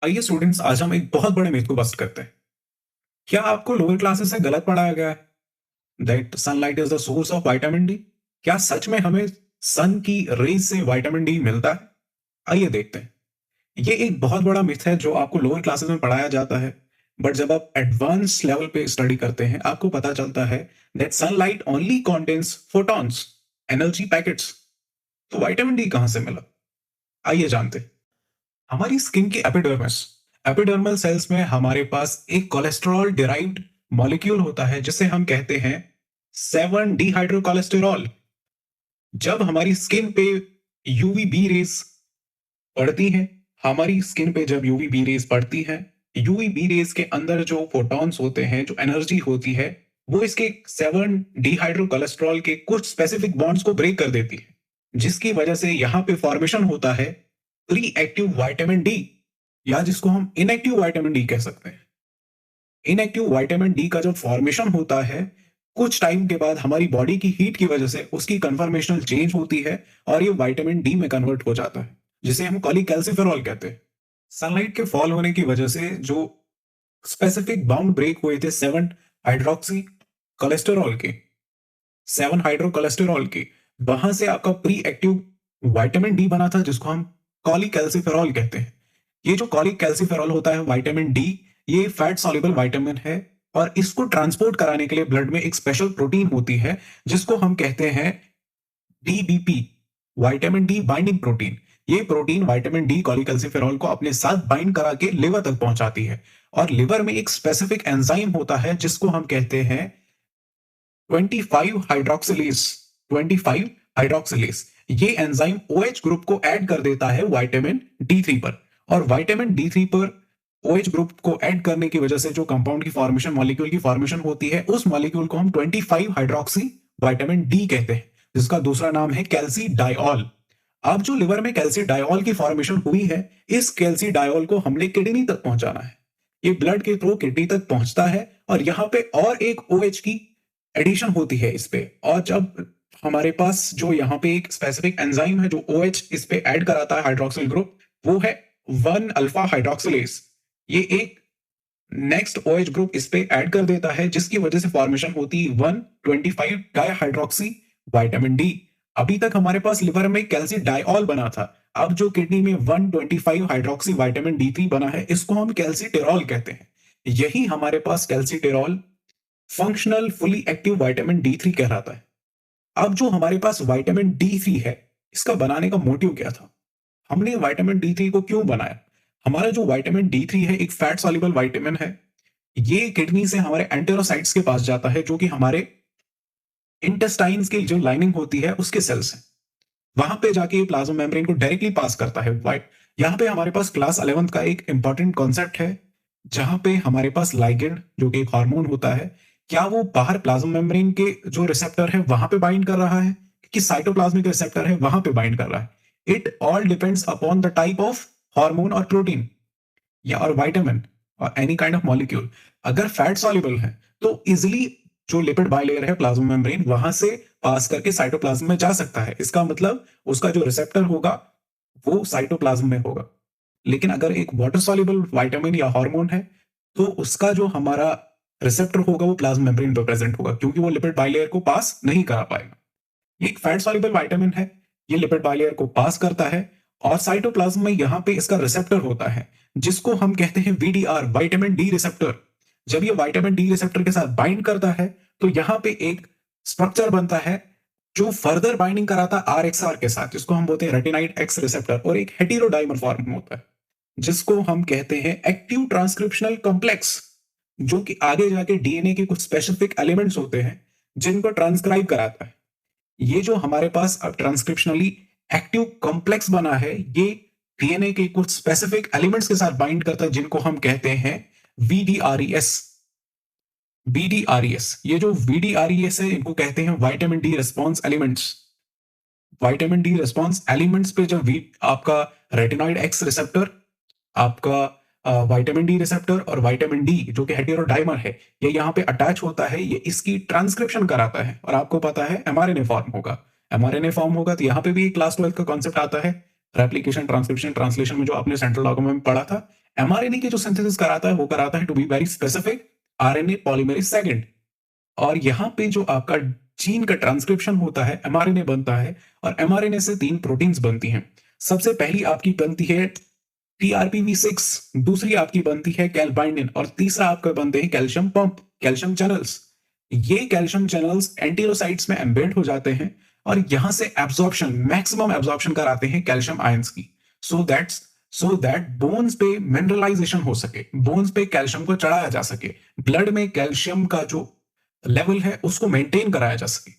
आइए स्टूडेंट्स, आज हम एक बहुत बड़े मिथ को बस्ट करते हैं। क्या आपको लोअर क्लासेस से गलत पढ़ाया गया है that sunlight is the source of vitamin D? क्या सच में हमें सन की रेज से विटामिन डी मिलता है? आइए देखते हैं। ये एक बहुत बड़ा मिथ है जो आपको लोअर क्लासेस में पढ़ाया जाता है, बट जब आप एडवांस लेवल पे स्टडी करते हैं आपको पता चलता है that sunlight only contains photons, energy packets. तो विटामिन डी कहां से मिला? आइए जानते हैं। हमारी स्किन की एपिडर्मिस, एपिडर्मल सेल्स में हमारे पास एक कोलेस्ट्रॉल डिराइव्ड मॉलिक्यूल होता है जिसे हम कहते हैं 7 डिहाइड्रोकोलेस्टेरॉल। जब हमारी स्किन पे यूवी बी रेज पड़ती हैं, हमारी स्किन पे जब यूवी बी रेज पड़ती हैं, यूवी बी रेज के अंदर जो फोटॉन्स होते हैं, जो एनर्जी होती है, वो इसके 7 डिहाइड्रोकोलेस्ट्रॉल के कुछ स्पेसिफिक बॉन्ड्स को ब्रेक कर देती है, जिसकी वजह से यहाँ पे फॉर्मेशन होता है प्री एक्टिव विटामिन डी, या जिसको हम इनएक्टिव विटामिन डी कह सकते हैं। इनएक्टिव विटामिन डी का जो फॉर्मेशन होता है, कुछ टाइम के बाद हमारी बॉडी की हीट की वजह से उसकी कन्फर्मेशनल चेंज होती है और ये विटामिन डी में कन्वर्ट हो जाता है, जिसे हम कॉलीकैल्सिफेरॉल कहते हैं। सनलाइट के फॉल होने की वजह से जो स्पेसिफिक बाउंड ब्रेक हुए थे 7 हाइड्रोक्सी कोलेस्टेरॉल के, 7 हाइड्रोकोलेस्टेरॉल के, वहां से आपका प्री एक्टिव विटामिन डी बना था जिसको हम कॉलीकैल्सिफेरॉल कहते हैं। ये जो कॉलीकैल्सिफेरॉल होता है विटामिन डी, ये फैट सॉल्युबल विटामिन है और इसको ट्रांसपोर्ट कराने के लिए ब्लड में एक स्पेशल प्रोटीन होती है जिसको हम कहते हैं DBP, vitamin D binding protein. ये प्रोटीन विटामिन डी कॉलीकैल्सिफेरॉल को अपने साथ बाइंड करा के लिवर तक पहुंचाती है और लिवर में एक स्पेसिफिक एंजाइम होता है जिसको हम कहते हैं 25 हाइड्रोक्सिलेज। 25 हाइड्रोक्सिलेज ये एंजाइम OH ग्रुप को ऐड कर देता है विटामिन D3 पर, और विटामिन D3 पर OH ग्रुप को ऐड करने की वजह से जो कंपाउंड की फॉर्मेशन, मॉलिक्यूल की फॉर्मेशन होती है, उस मॉलिक्यूल को हम 25 हाइड्रोक्सी विटामिन डी कहते हैं, जिसका दूसरा नाम है कैल्सीडाइऑल। अब जो लिवर में कैल्सीडाइऑल की फॉर्मेशन हुई है, इस कैल्सीडाइऑल को हमने किडनी तक पहुंचाना है। ये ब्लड के थ्रू किडनी तक पहुंचता है और यहाँ पे और एक OH की एडिशन होती है इस पे, और जब हमारे पास जो यहाँ पे एक स्पेसिफिक एंजाइम है जो OH इस पे ऐड कराता है हाइड्रोक्सिल ग्रुप, वो है 1 अल्फा हाइड्रोक्सिलेज। ये एक नेक्स्ट OH ग्रुप इस पे ऐड कर देता है जिसकी वजह से फॉर्मेशन होती है 125 डाइहाइड्रोक्सी विटामिन डी। अभी तक हमारे पास लिवर में कैल्सीडाइऑल बना था, अब जो किडनी में 125 हाइड्रोक्सी विटामिन D3 बना है, इसको हम कैल्सीटेरॉल कहते हैं। यही हमारे पास calcitriol functional fully active vitamin D3 कहलाता है। अब जो हमारे पास विटामिन D3 है, इसका बनाने का मोटिव क्या था? हमने विटामिन D3 को क्यों बनाया? हमारा जो विटामिन D3 है एक फैट सॉल्युबल विटामिन है। ये किडनी से हमारे एंटेरोसाइट्स के पास जाता है जो कि हमारे इंटेस्टाइन्स की जो लाइनिंग होती है उसके सेल्स हैं। वहां पे जाके ये प्लाज्मा मेम्ब्रेन को डायरेक्टली पास करता है। वाइट यहाँ पे हमारे पास क्लास 11th का एक इंपॉर्टेंट कॉन्सेप्ट है, जहां पे हमारे पास लाइगेंड जो कि एक हार्मोन होता है, क्या वो बाहर प्लाज्मा मेम्ब्रेन के जो रिसेप्टर है वहां पे बाइंड कर रहा है कि साइटोप्लाज्मिक रिसेप्टर है वहां पे बाइंड कर रहा है? It all depends upon the type of hormone और प्रोटीन या और विटामिन और एनी काइंड ऑफ मॉलिक्यूल। अगर फैट सॉल्युबल है तो इजिली जो लिपिड बाइलेयर है प्लाज्मा मेम्ब्रेन वहां से पास करके साइटोप्लाज्म में जा सकता है। इसका मतलब उसका जो रिसेप्टर होगा वो साइटोप्लाज्म में होगा। लेकिन अगर एक वाटर सॉल्युबल विटामिन या हार्मोन है तो उसका जो हमारा रिसेप्टर होगा वो प्लाज्मा मेम्ब्रेन पर प्रेजेंट होगा, क्योंकि वो लिपिड बाइलेयर को पास नहीं करा पाएगा। ये एक फैट सॉल्युबल विटामिन है, ये लिपिड बाइलेयर को पास करता है और साइटोप्लाज्म में यहाँ पे इसका रिसेप्टर होता है जिसको हम कहते हैं VDR, विटामिन डी रिसेप्टर। जब ये विटामिन डी रिसेप्टर के साथ बाइंड करता है तो यहाँ पे एक स्ट्रक्चर बनता है जो फर्दर बाइंडिंग कराता है RXR के साथ, जिसको हम बोलते हैं रेटिनाइड एक्स रिसेप्टर, और एक हेटेरोडाइमर फॉर्म होता है जिसको हम कहते हैं एक्टिव ट्रांसक्रिप्शनल कॉम्प्लेक्स, जो कि आगे जाके DNA के कुछ स्पेसिफिक एलिमेंट्स होते हैं जिनको ट्रांसक्राइब कराता है। ये जो हमारे पास अब ट्रांसक्रिप्शनली एक्टिव कॉम्प्लेक्स बना है, ये DNA के कुछ स्पेसिफिक एलिमेंट्स के साथ बाइंड करता है जिनको हम कहते हैं VDRES। VDRES, ये जो VDRES है इनको कहते हैं vitamin D response elements. Vitamin D response elements पे जब आपका रेटिनॉइड एक्स रिसेप्टर, आपका विटामिन डी रिसेप्टर और विटामिन डी जो कि हेटेरोडाइमर है, ये यहाँ पे अटैच होता है, ये इसकी ट्रांसक्रिप्शन कराता है और आपको पता है mRNA फॉर्म होगा। mRNA फॉर्म होगा तो यहाँ पे भी क्लास 12 का कॉन्सेप्ट आता है रेप्लिकेशन, ट्रांसक्रिप्शन, ट्रांसलेशन में जो आपने सेंट्रल डॉगमा में पढ़ा था, एमआरएनए की जो सिंथेसिस कराता है वो कराता है to be very specific RNA polymerase second. और यहाँ पे जो आपका जीन का ट्रांसक्रिप्शन होता है, एमआरएनए बनता है, और एमआरएनए से 3 प्रोटीन्स बनती हैं। सबसे पहली आपकी बनती है TRPV6, दूसरी आपकी बनती है कैलबाइंडिन, और तीसरा आपका बनते हैं कैल्शियम पंप, कैल्शियम चैनल्स। ये कैल्शियम चैनल्स एंटीरोसाइट्स में एम्बेड हो जाते हैं और यहां से एब्जॉर्प्शन, मैक्सिमम एब्जॉर्प्शन कराते हैं कैल्शियम आयंस की, सो दैट बोन्स पे मिनरलाइजेशन हो सके, बोन्स पे कैल्शियम को चढ़ाया जा सके, ब्लड में कैल्शियम का जो लेवल है उसको मेंटेन कराया जा सके।